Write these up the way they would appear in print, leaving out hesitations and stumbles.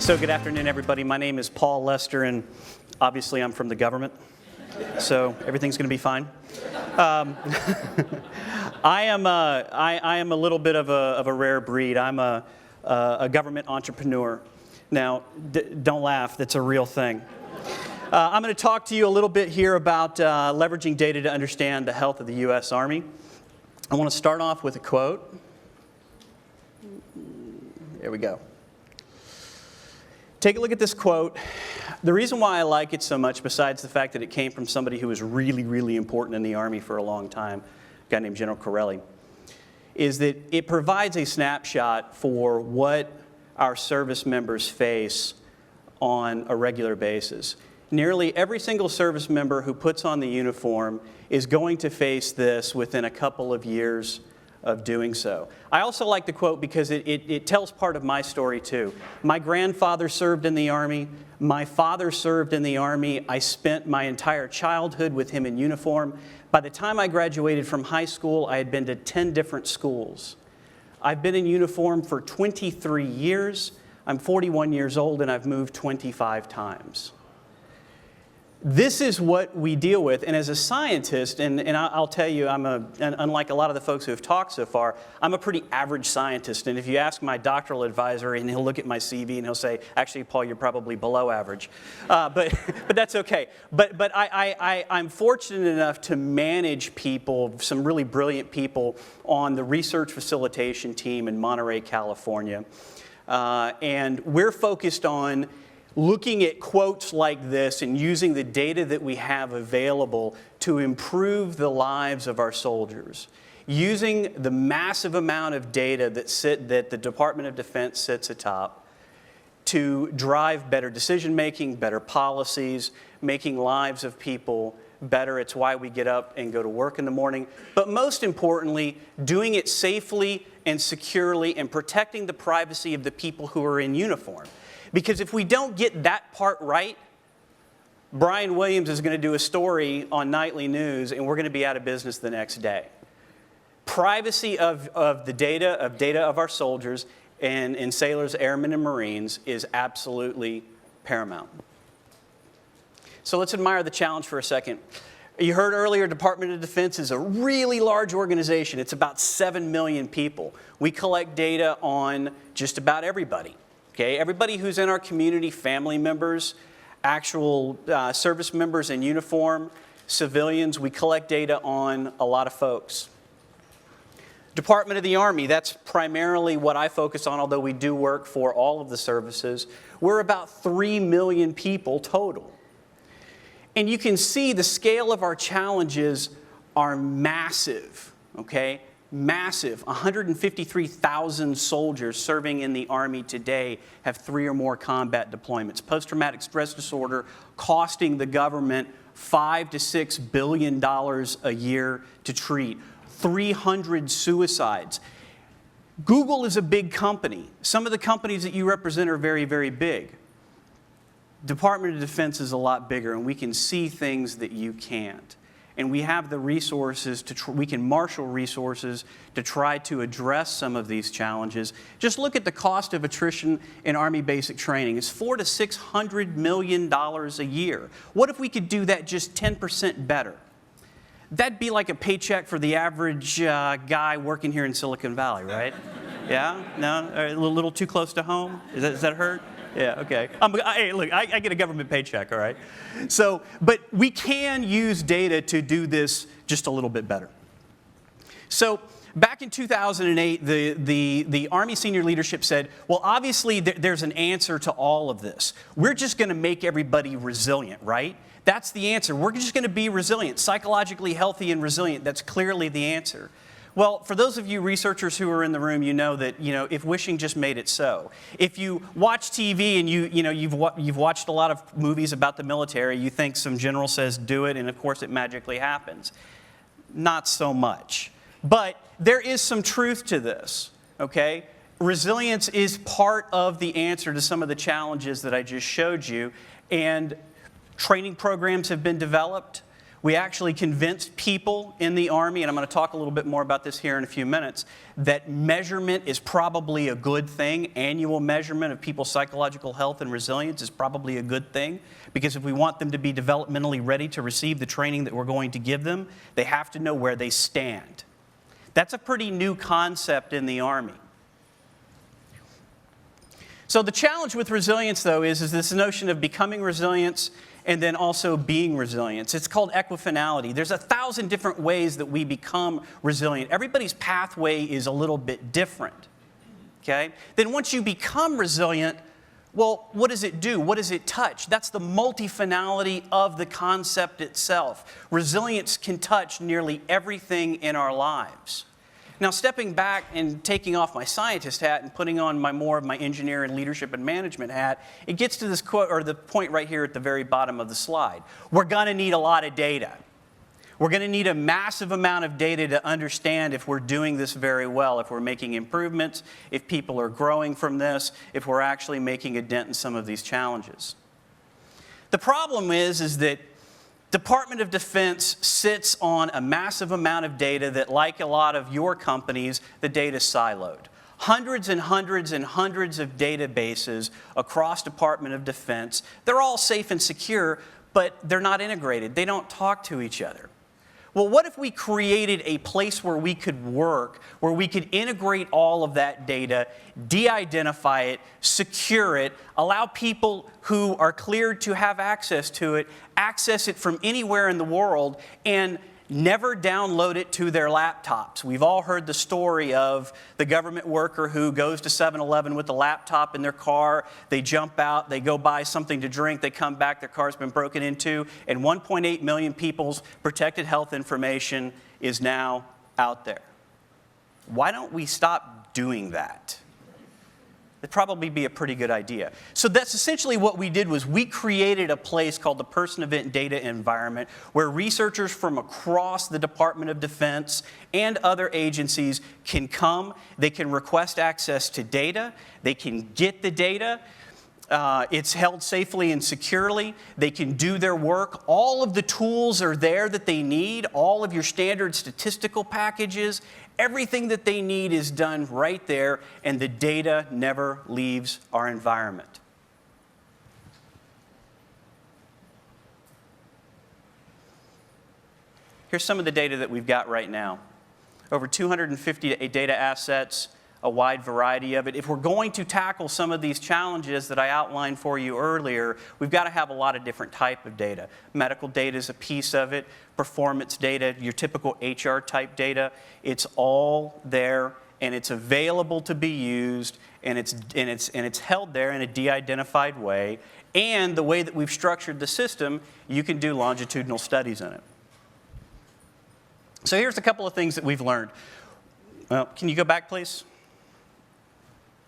So good afternoon, everybody. My name is Paul Lester, and obviously I'm from the government, so everything's going to be fine. I am a little bit of a rare breed. I'm a government entrepreneur. Now, don't laugh. That's a real thing. I'm going to talk to you a little bit here about leveraging data to understand the health of the U.S. Army. I want to start off with a quote. There we go. Take a look at this quote. The reason why I like it so much, besides the fact that it came from somebody who was really, really important in the Army for a long time, a guy named General Corelli, is that it provides a snapshot for what our service members face on a regular basis. Nearly every single service member who puts on the uniform is going to face this within a couple of years of doing so. I also like the quote because it tells part of my story too. My grandfather served in the Army. My father served in the Army. I spent my entire childhood with him in uniform. By the time I graduated from high school, I had been to 10 different schools. I've been in uniform for 23 years. I'm 41 years old and I've moved 25 times. This is what we deal with, and as a scientist, and I'll tell you, unlike a lot of the folks who have talked so far, I'm a pretty average scientist, and if you ask my doctoral advisor, and he'll look at my CV and he'll say, actually, Paul, you're probably below average, but that's okay. But I'm fortunate enough to manage people, some really brilliant people, on the research facilitation team in Monterey, California, and we're focused on looking at quotes like this and using the data that we have available to improve the lives of our soldiers. Using the massive amount of data that the Department of Defense sits atop to drive better decision-making, better policies, making lives of people better. It's why we get up and go to work in the morning. But most importantly, doing it safely and securely and protecting the privacy of the people who are in uniform. Because if we don't get that part right, Brian Williams is going to do a story on nightly news and we're going to be out of business the next day. Privacy of the data of our soldiers and sailors, airmen, and Marines is absolutely paramount. So let's admire the challenge for a second. You heard earlier, Department of Defense is a really large organization. It's about 7 million people. We collect data on just about everybody. Okay, everybody who's in our community, family members, actual service members in uniform, civilians, we collect data on a lot of folks. Department of the Army, that's primarily what I focus on, although we do work for all of the services. We're about 3 million people total. And you can see the scale of our challenges are massive, okay? Massive. 153,000 soldiers serving in the Army today have 3 or more combat deployments. Post-traumatic stress disorder costing the government $5 to $6 billion a year to treat. 300 suicides. Google is a big company. Some of the companies that you represent are very, very big. Department of Defense is a lot bigger, and we can see things that you can't. And we have the resources we can marshal resources to try to address some of these challenges. Just look at the cost of attrition in Army basic training. It's $400 to $600 million a year. What if we could do that just 10% better? That'd be like a paycheck for the average guy working here in Silicon Valley, right? Yeah? No? A little too close to home? Does that hurt? Yeah, okay. Hey, look, I get a government paycheck, all right? So, but we can use data to do this just a little bit better. So, back in 2008, the Army senior leadership said, well, obviously there's an answer to all of this. We're just going to make everybody resilient, right? That's the answer. We're just going to be resilient, psychologically healthy and resilient. That's clearly the answer. Well, for those of you researchers who are in the room, you know that if wishing just made it so. If you watch TV and you've watched a lot of movies about the military, you think some general says do it, and of course it magically happens. Not so much. But there is some truth to this. Okay, resilience is part of the answer to some of the challenges that I just showed you, and training programs have been developed. We actually convinced people in the Army, and I'm going to talk a little bit more about this here in a few minutes, that measurement is probably a good thing. Annual measurement of people's psychological health and resilience is probably a good thing, because if we want them to be developmentally ready to receive the training that we're going to give them, they have to know where they stand. That's a pretty new concept in the Army. So the challenge with resilience, though, is this notion of becoming resilient and then also being resilient. It's called equifinality. There's 1,000 different ways that we become resilient. Everybody's pathway is a little bit different, okay? Then once you become resilient, well, what does it do? What does it touch? That's the multifinality of the concept itself. Resilience can touch nearly everything in our lives. Now, stepping back and taking off my scientist hat and putting on more of my engineer and leadership and management hat, it gets to this quote, or the point right here at the very bottom of the slide. We're going to need a lot of data. We're going to need a massive amount of data to understand if we're doing this very well, if we're making improvements, if people are growing from this, if we're actually making a dent in some of these challenges. The problem is that Department of Defense sits on a massive amount of data that, like a lot of your companies, the data's siloed. Hundreds and hundreds and hundreds of databases across Department of Defense. They're all safe and secure, but they're not integrated. They don't talk to each other. Well, what if we created a place where we could work, where we could integrate all of that data, de-identify it, secure it, allow people who are cleared to have access to it, access it from anywhere in the world, and never download it to their laptops. We've all heard the story of the government worker who goes to 7-Eleven with a laptop in their car. They jump out, they go buy something to drink, they come back, their car's been broken into, and 1.8 million people's protected health information is now out there. Why don't we stop doing that? It'd probably be a pretty good idea. So that's essentially what we did, was we created a place called the Person Event Data Environment, where researchers from across the Department of Defense and other agencies can come, they can request access to data, they can get the data, it's held safely and securely, they can do their work, all of the tools are there that they need, all of your standard statistical packages, everything that they need is done right there, and the data never leaves our environment. Here's some of the data that we've got right now. Over 250 data assets, a wide variety of it. If we're going to tackle some of these challenges that I outlined for you earlier, we've got to have a lot of different type of data. Medical data is a piece of it, performance data, your typical HR type data. It's all there, and it's available to be used, and it's held there in a de-identified way. And the way that we've structured the system, you can do longitudinal studies in it. So here's a couple of things that we've learned. Well, can you go back, please?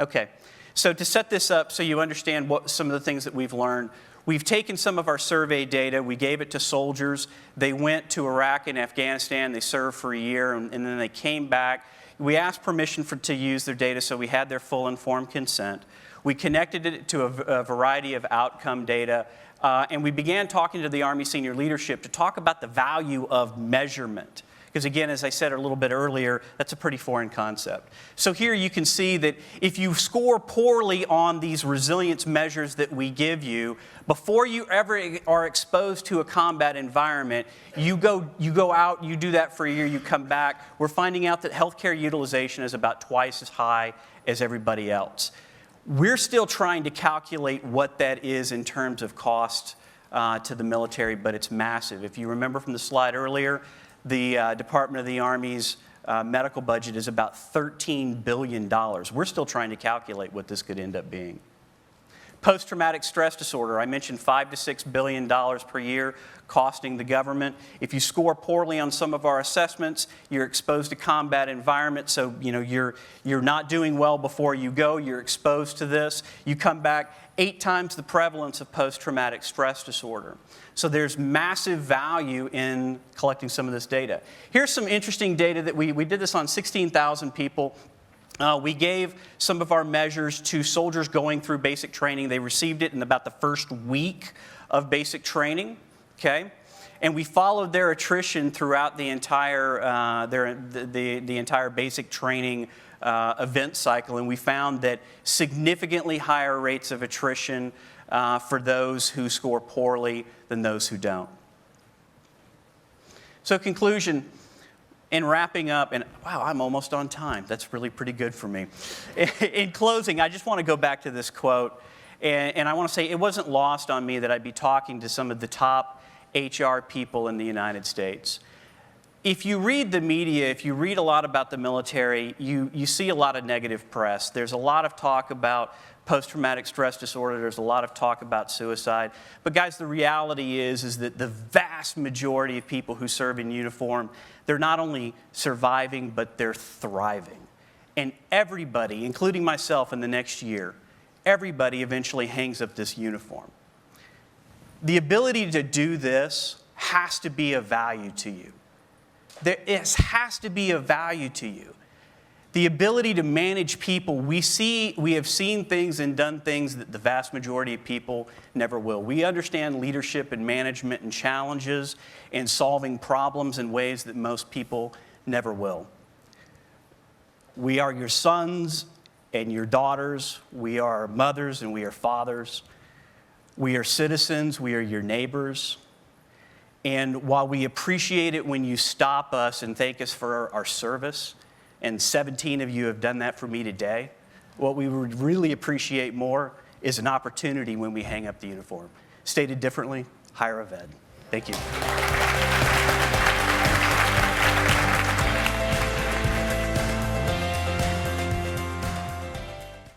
Okay, so to set this up so you understand what some of the things that we've learned, we've taken some of our survey data, we gave it to soldiers, they went to Iraq and Afghanistan, they served for a year, and then they came back. We asked permission to use their data, so we had their full informed consent. We connected it to a variety of outcome data, and we began talking to the Army senior leadership to talk about the value of measurement. Because again, as I said a little bit earlier, that's a pretty foreign concept. So here you can see that if you score poorly on these resilience measures that we give you, before you ever are exposed to a combat environment, you go out, you do that for a year, you come back, we're finding out that healthcare utilization is about twice as high as everybody else. We're still trying to calculate what that is in terms of cost to the military, but it's massive. If you remember from the slide earlier, the Department of the Army's medical budget is about $13 billion. We're still trying to calculate what this could end up being. Post-traumatic stress disorder, I mentioned $5 to $6 billion per year costing the government. If you score poorly on some of our assessments, you're exposed to combat environments, so you're not doing well before you go, you're exposed to this. You come back, 8 times the prevalence of post-traumatic stress disorder. So there's massive value in collecting some of this data. Here's some interesting data that we did this on 16,000 people. We gave some of our measures to soldiers going through basic training. They received it in about the first week of basic training, okay? And we followed their attrition throughout the entire, the entire basic training event cycle, and we found that significantly higher rates of attrition for those who score poorly than those who don't. So conclusion, in wrapping up, and wow, I'm almost on time. That's really pretty good for me. In closing, I just want to go back to this quote, and I want to say it wasn't lost on me that I'd be talking to some of the top HR people in the United States. If you read the media, if you read a lot about the military, you see a lot of negative press. There's a lot of talk about post-traumatic stress disorder. There's a lot of talk about suicide. But guys, the reality is that the vast majority of people who serve in uniform, they're not only surviving, but they're thriving. And everybody, including myself in the next year, everybody eventually hangs up this uniform. The ability to do this has to be of value to you. It has to be of value to you. The ability to manage people, we have seen things and done things that the vast majority of people never will. We understand leadership and management and challenges and solving problems in ways that most people never will. We are your sons and your daughters. We are mothers and we are fathers. We are citizens. We are your neighbors. And while we appreciate it when you stop us and thank us for our service, and 17 of you have done that for me today, what we would really appreciate more is an opportunity when we hang up the uniform. Stated differently, higher of ed. Thank you.